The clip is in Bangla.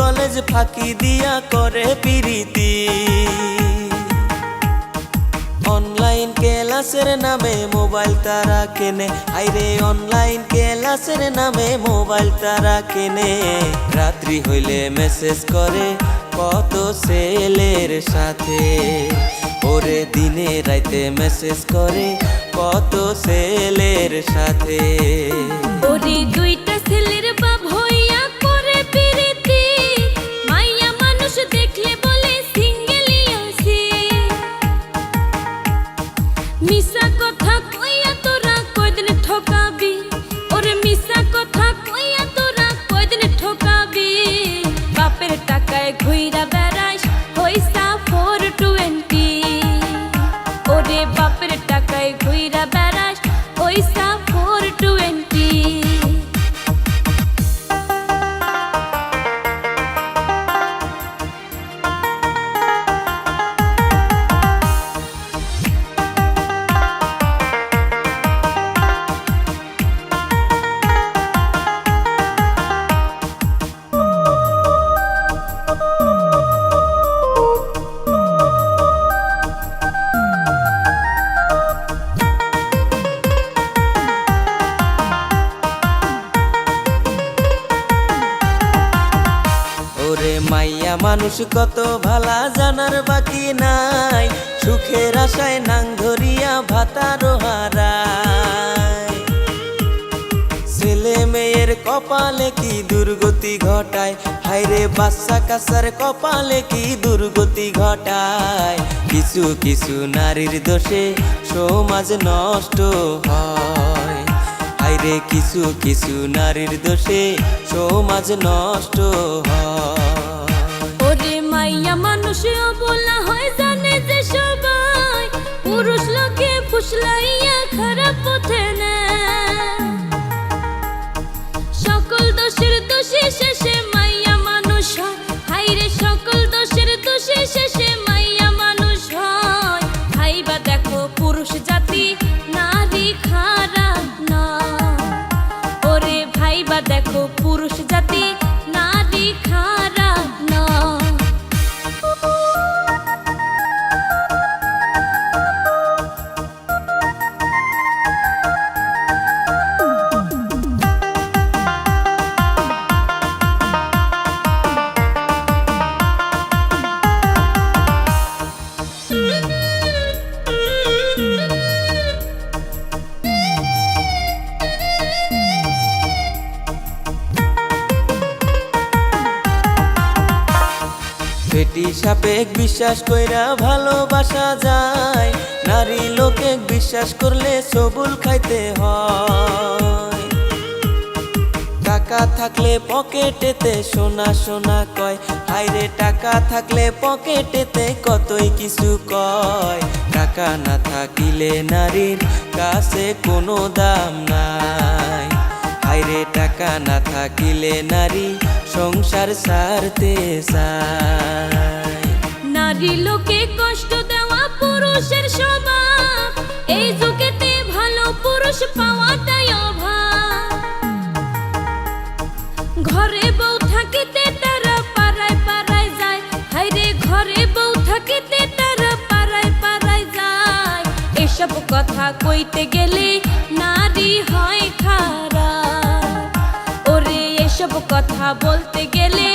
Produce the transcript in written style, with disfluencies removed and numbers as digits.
কলেজ ফাঁকি দিয়া করে পিরিতি। অনলাইন ক্লাসের নামে মোবাইল তারা কেনে, আইরে অনলাইন ক্লাসের নামে মোবাইল তারা কেনে। রাত্রি হইলে মেসেজ করে কত ছেলের সাথে, ওরে দিনে রাইতে মেসেজ করে কত ছেলের সাথে। ওরে দুইটা ছেলের বাপ হইয়া করে পিরিতি, মাইয়া মানুষ দেখলে বলে সিঙ্গেলই আছি। মিছা কথা কইয়া তোরা কয়দিন ঠকাবি, ওরে মিছা কথা কইয়া তোরা কয়দিন ঠকাবি। বাপের টাকায় ঘুইরা বেড়াস হইসা 420, ওরে বাপের টাকায় ঘুইরা বেড়াস হইসা 420। ওরে মাইয়া মানুষ কত ভালা জানার বাকি নাই, সুখের আশায় নাং ধরিয়া ভাতারো হারায়। ছেলে মেয়ের কপালে কি দুর্গতি ঘটায়, হায়রে বাচ্চা কাচ্চার কপালে কি দুর্গতি ঘটায়। কিছু কিছু নারীর দোষে সমাজ নষ্ট হয়, হায়রে কিছু কিছু নারীর দোষে সমাজ নষ্ট হয়। ওরে মাইয়া মানুষ বলা হয় জানে যে সবাই, পুরুষ লোকে ফুসলাইয়া খারাপ পথে নেয়। সকল দোষের দোষী শেষে মাইয়া মানুষ হয়, হাইরে সকল দোষের দোষী শেষে মাইয়া মানুষ হয়। ভাইবা দেখো পুরুষ জাতি নারী খারাপ না, ওরে ভাইবা দেখো পুরুষ জাতি নারী খারাপ না। বেটি সাপেক বিশ্বাস কইরা ভালোবাসা যায়, নারী লোকে বিশ্বাস করলে সবুল খাইতে হয়। টাকা থাকলে পকেটেতে সোনা সোনা কয়, হায়রে টাকা থাকলে পকেটেতে কতই কিছু কয়। টাকা না থাকিলে নারীর কাছে কোনো দাম নাই, হায়রে টাকা না থাকিলে নারী সংসার ছাড়তে চায়। নারী লোকে কষ্ট দেওয়া পুরুষের স্বভাব, এই যুগেতে ভালো পুরুষ পাওয়াটাই অভাব। ঘরে বউ থাকিতে তারা পাড়ায় পাড়ায় যায়, হায়রে ঘরে বউ থাকিতে তারা পাড়ায় পাড়ায় যায়। এসব কথা কইতে গেলে নারী হয় খারাপ, ওরে এসব কথা বলতে গেলে